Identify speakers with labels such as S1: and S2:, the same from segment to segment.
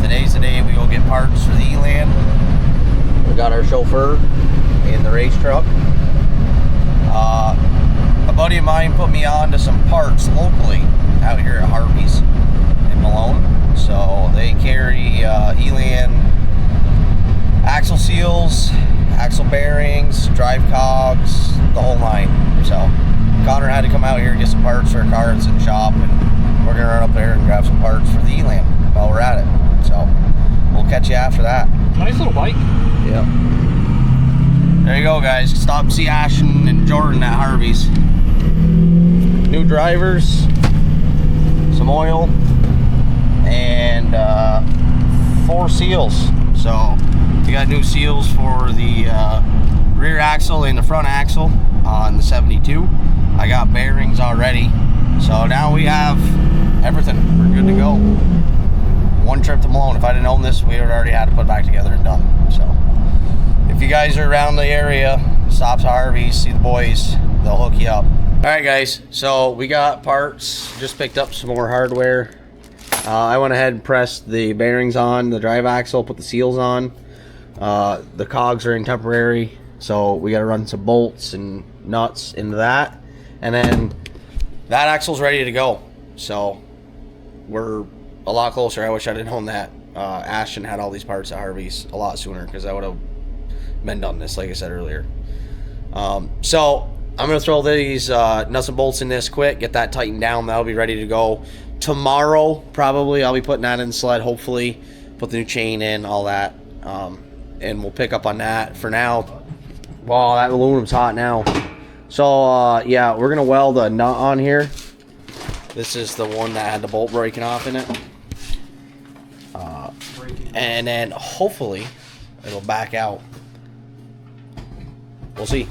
S1: today's the day we go get parts for the ELAN. We got our chauffeur in the race truck. A buddy of mine put me on to some parts locally out here at Harvey's in Malone. So they carry ELAN axle seals, axle bearings, drive cogs, the whole nine. So Connor had to come out here and get some parts for our car that's in the shop, and we're gonna run up there and grab some parts for the ELAN while we're at it. So we'll catch you after that.
S2: Nice little bike.
S1: Yep. There you go, guys. Stop and see Ashton and Jordan at Harvey's. New drivers, some oil, and 4 seals. So we got new seals for the rear axle and the front axle on the 72. I got bearings already. So now we have everything. We're good to go. One trip to Malone. If I didn't own this, we would already had to put it back together and done. So if you guys are around the area, stop to Harvey's, see the boys, they'll hook you up. All right, guys, so we got parts. Just picked up some more hardware. I went ahead and pressed the bearings on the drive axle, put the seals on. The cogs are in temporary, so we got to run some bolts and nuts into that. And then that axle's ready to go. So we're a lot closer. I wish I didn't own that. Ashton had all these parts at Harvey's a lot sooner, because I would have been done this, like I said earlier. So I'm going to throw these nuts and bolts in this quick, get that tightened down. That'll be ready to go tomorrow. Probably I'll be putting that in the sled, hopefully. Put the new chain in, all that. And we'll pick up on that. For now, wow, that aluminum's hot now. So yeah, we're going to weld a nut on here. This is the one that had the bolt breaking off in it. And then hopefully it'll back out. We'll see.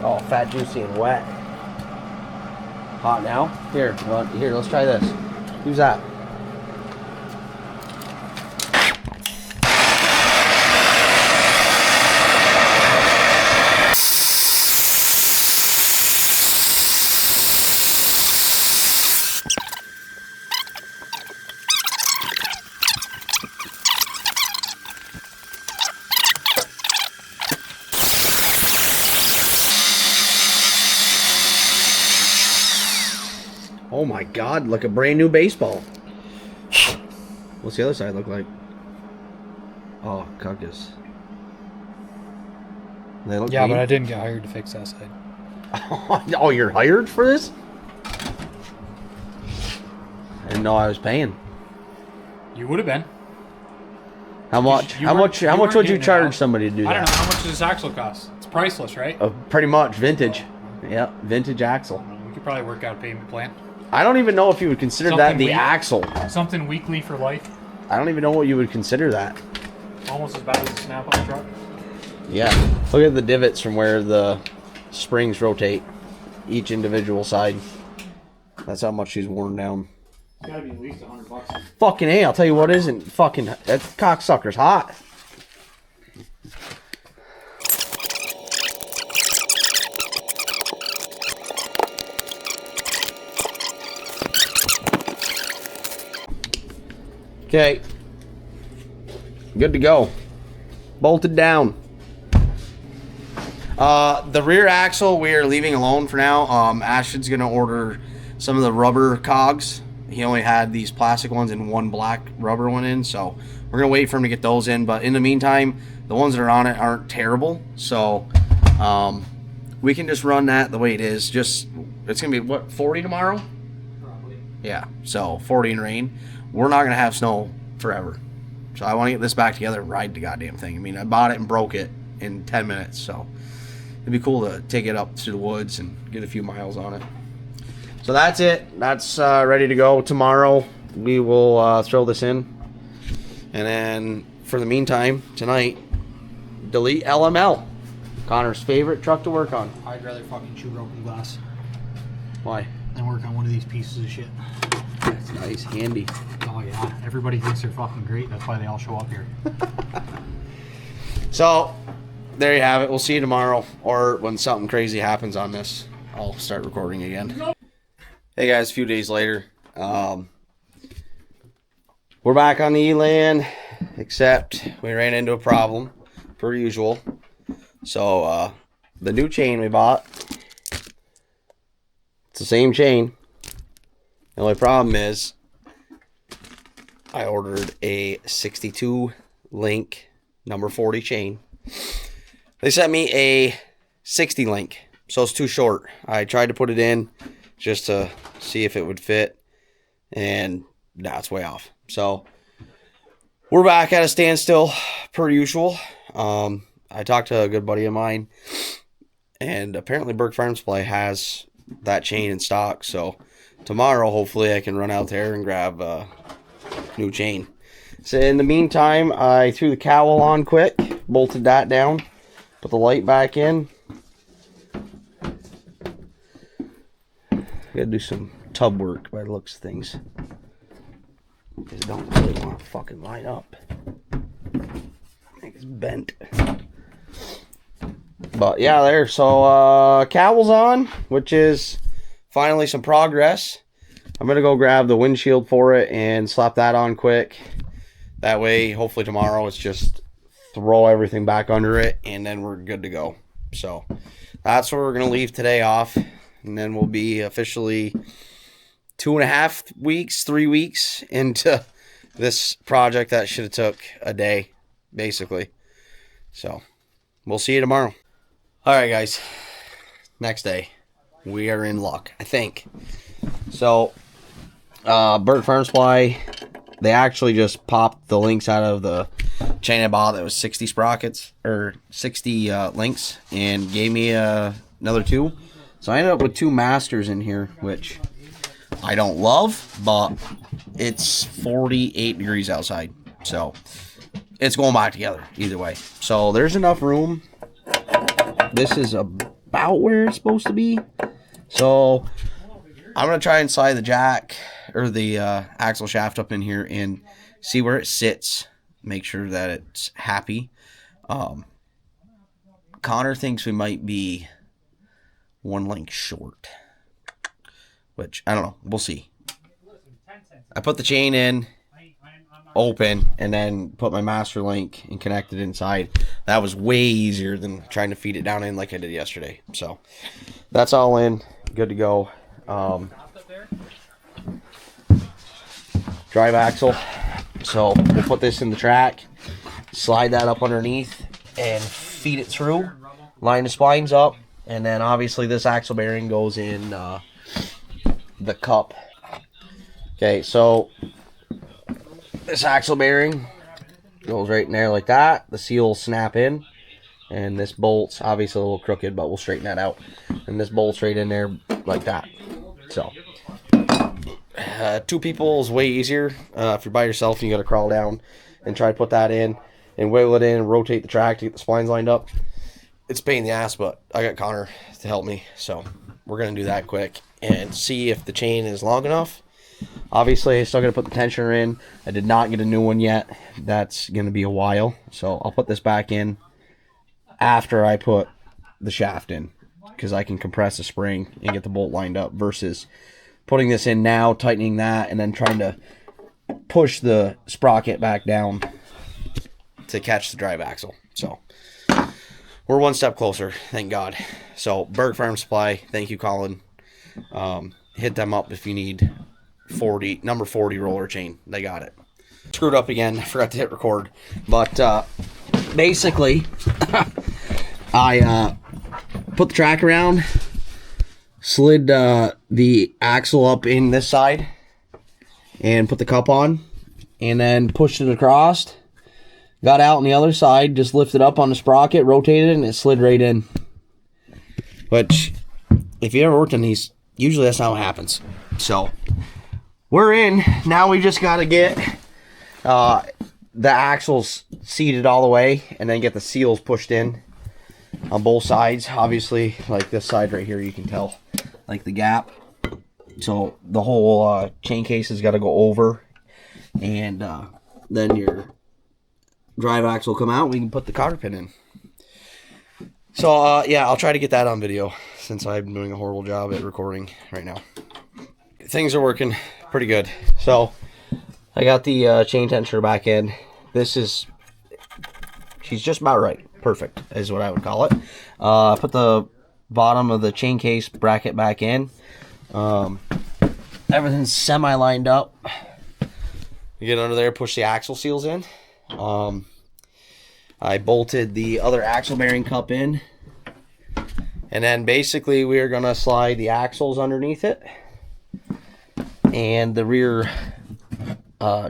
S1: Oh, fat, juicy, and wet. Hot now? Here, let's try this. Who's that? Oh my God, like a brand new baseball. What's the other side look like? Oh, cuckus. They look
S2: Yeah,
S1: neat.
S2: but I didn't get hired to fix that side.
S1: Oh, you're hired for this? I didn't know I was paying.
S2: You would have been.
S1: How much? How much would you charge somebody to do that?
S2: I don't know. How much does this axle cost? It's priceless, right?
S1: Pretty much vintage. Yeah, vintage axle.
S2: We could probably work out a payment plan.
S1: I don't even know if you would consider that the axle.
S2: Something weekly for life.
S1: I don't even know what you would consider that.
S2: Almost as bad as a snap-on truck.
S1: Yeah. Look at the divots from where the springs rotate. Each individual side. That's how much she's worn down.
S2: It's gotta be at least $100.
S1: Fucking A, I'll tell you what isn't fucking... That cocksucker's hot. Okay, good to go. Bolted down. The rear axle we are leaving alone for now. Ashton's gonna order some of the rubber cogs. He only had these plastic ones and one black rubber one in, so we're gonna wait for him to get those in. But in the meantime, the ones that are on it aren't terrible, so we can just run that the way it is. It's gonna be what, 40 tomorrow?
S2: Probably.
S1: Yeah, so 40 in rain. We're not going to have snow forever. So I want to get this back together and ride the goddamn thing. I mean, I bought it and broke it in 10 minutes. So it'd be cool to take it up to the woods and get a few miles on it. So that's it. That's ready to go. Tomorrow we will throw this in. And then for the meantime, tonight, delete LML. Connor's favorite truck to work on.
S2: I'd rather fucking chew broken glass
S1: Why?
S2: than work on one of these pieces of shit.
S1: That's nice, handy.
S2: Oh yeah, everybody thinks they're fucking great. That's why they all show up here.
S1: So, there you have it. We'll see you tomorrow, or when something crazy happens on this, I'll start recording again. Hey guys, a few days later, We're back on the ELAN, except we ran into a problem, per usual. So, the new chain we bought, it's the same chain. The only problem is, I ordered a 62 link number 40 chain. They sent me a 60 link, so it's too short. I tried to put it in just to see if it would fit, and it's way off. So we're back at a standstill per usual. I talked to a good buddy of mine, and apparently Burke Farm Supply has that chain in stock. So tomorrow, hopefully, I can run out there and grab a new chain. So in the meantime, I threw the cowl on quick, bolted that down, put the light back in. Gotta do some tub work by the looks of things. Just don't really want to fucking line up. I think it's bent. But yeah, there. So cowl's on, which is finally some progress. I'm gonna go grab the windshield for it and slap that on quick. That way, hopefully tomorrow it's just throw everything back under it, and then we're good to go. So that's where we're gonna leave today off, and then we'll be officially 2.5 weeks, 3 weeks into this project that should have took a day, basically. So we'll see you tomorrow. All right, guys. Next day, we are in luck, I think. So, Burke Farm Supply, they actually just popped the links out of the chain I bought that was 60 sprockets, or 60 links, and gave me another 2. So I ended up with 2 masters in here, which I don't love, but it's 48 degrees outside. So it's going back together either way. So there's enough room. This is about where it's supposed to be. So I'm going to try and slide the jack or the axle shaft up in here and see where it sits. Make sure that it's happy. Connor thinks we might be 1 link short, which I don't know. We'll see. I put the chain in, open, and then put my master link and connect it inside. That was way easier than trying to feed it down in like I did yesterday. So that's all in, good to go. Drive axle. So we'll put this in the track, slide that up underneath, and feed it through. Line the splines up, and then obviously this axle bearing goes in the cup. Okay, so this axle bearing goes right in there like that. The seal will snap in, and this bolt's obviously a little crooked, but we'll straighten that out. And this bolt's right in there like that. So 2 people is way easier. If you're by yourself and you got to crawl down and try to put that in and wiggle it in and rotate the track to get the splines lined up, it's a pain in the ass, but I got Connor to help me, so we're gonna do that quick and see if the chain is long enough. Obviously, I still got to put the tensioner in. I did not get a new one yet. That's going to be a while. So I'll put this back in after I put the shaft in, because I can compress the spring and get the bolt lined up versus putting this in now, tightening that, and then trying to push the sprocket back down to catch the drive axle. So we're 1 step closer, thank God. So Burke Farm Supply, thank you, Colin. Hit them up if you need number 40 roller chain. They got it. Screwed up again. I forgot to hit record. But basically, I put the track around, slid the axle up in this side, and put the cup on, and then pushed it across. Got out on the other side, just lifted up on the sprocket, rotated it, and it slid right in. Which, if you ever worked on these, usually that's not what happens. So we're in. Now we just got to get the axles seated all the way and then get the seals pushed in on both sides. Obviously, like this side right here, you can tell like the gap. So the whole chain case has got to go over, and then your drive axle will come out. We can put the cotter pin in. So yeah, I'll try to get that on video since I'm doing a horrible job at recording right now. Things are working pretty good. So I got the chain tensioner back in. She's just about right. Perfect is what I would call it. Put the bottom of the chain case bracket back in. Everything's semi-lined up. You get under there, push the axle seals in. I bolted the other axle bearing cup in. And then basically we are going to slide the axles underneath it. And the rear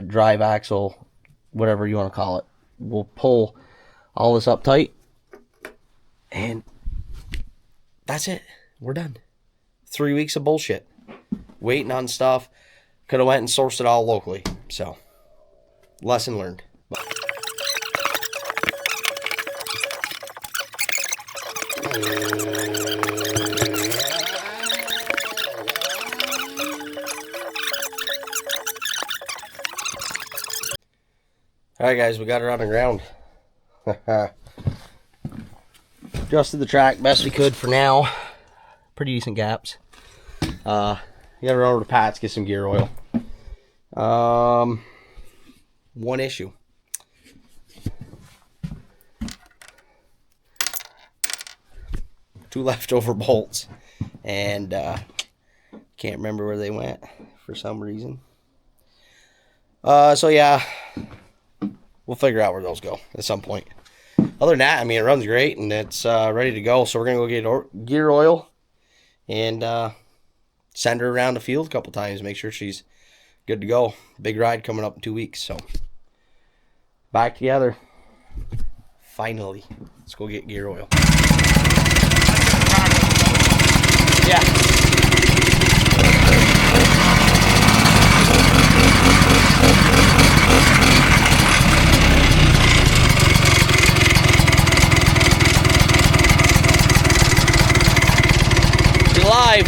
S1: drive axle, whatever you want to call it. We'll pull all this up tight. And that's it. We're done. 3 weeks of bullshit. Waiting on stuff. Could have went and sourced it all locally. So, lesson learned. Alright guys, we got her on the ground. Adjusted the track best we could for now. Pretty decent gaps. You gotta run over to Pat's, get some gear oil. One issue. Two leftover bolts. And can't remember where they went for some reason. So yeah, we'll figure out where those go at some point. Other than that, I mean, it runs great and it's ready to go. So we're going to go get gear oil and send her around the field a couple times. Make sure she's good to go. Big ride coming up in 2 weeks. So back together. Finally. Let's go get gear oil. Yeah. Live.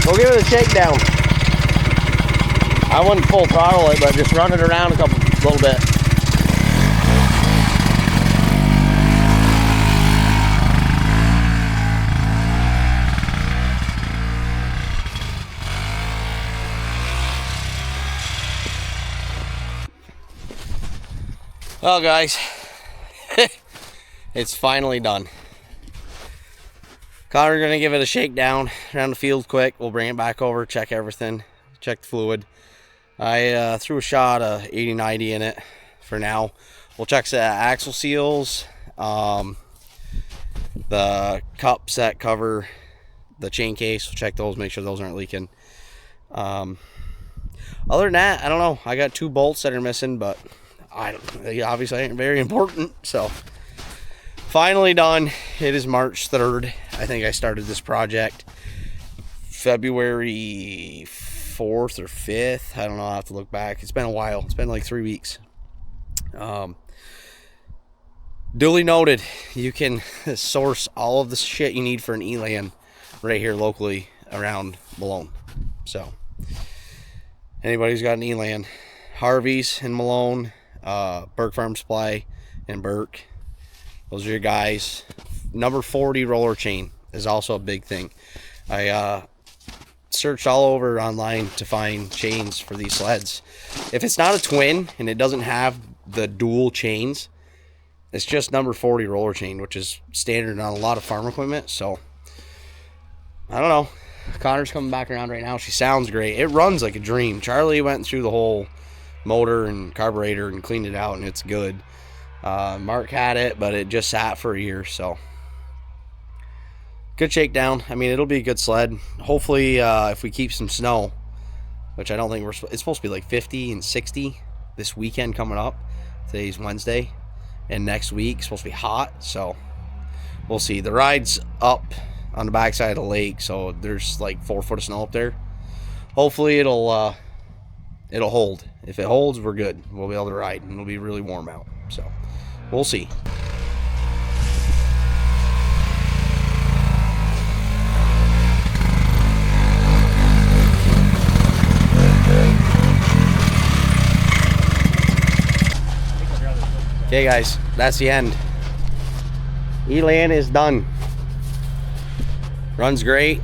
S1: We'll give it a shakedown. I wouldn't full throttle it, but just run it around a little bit. Well, guys, it's finally done. Connor's gonna give it a shakedown around the field quick. We'll bring it back over, check everything, check the fluid. I threw a shot of 80-90 in it for now. We'll check the axle seals, the cups that cover the chain case. We'll check those, make sure those aren't leaking. Other than that, I don't know. I got 2 bolts that are missing, but they obviously ain't very important. So finally done. It is March 3rd. I think I started this project February 4th or 5th. I don't know. I'll have to look back. It's been a while. It's been like 3 weeks. Duly noted, you can source all of the shit you need for an ELAN right here locally around Malone. So anybody who's got an ELAN, Harvey's in Malone, Burke Farm Supply in Burke, those are your guys. Number 40 roller chain is also a big thing. I searched all over online to find chains for these sleds. If it's not a twin and it doesn't have the dual chains, it's just number 40 roller chain, which is standard on a lot of farm equipment. So I don't know. Connor's coming back around right now. She sounds great. It runs like a dream. Charlie went through the whole motor and carburetor and cleaned it out, and it's good. Mark had it, but it just sat for a year, so good shakedown. I mean, it'll be a good sled. Hopefully, if we keep some snow, which I don't think it's supposed to be like 50 and 60 this weekend coming up. Today's Wednesday, and next week it's supposed to be hot, so we'll see. The ride's up on the backside of the lake, so there's like 4 foot of snow up there. Hopefully it'll hold. If it holds, we're good. We'll be able to ride, and it'll be really warm out, so we'll see. Okay guys, that's the end. ELAN is done. Runs great.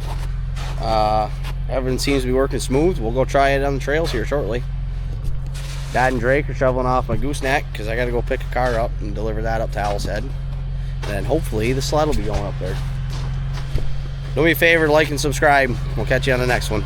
S1: Everything seems to be working smooth. We'll go try it on the trails here shortly. Dad and Drake are shoveling off my gooseneck because I got to go pick a car up and deliver that up to Owl's Head. And then hopefully the sled will be going up there. Do me a favor, like and subscribe. We'll catch you on the next one.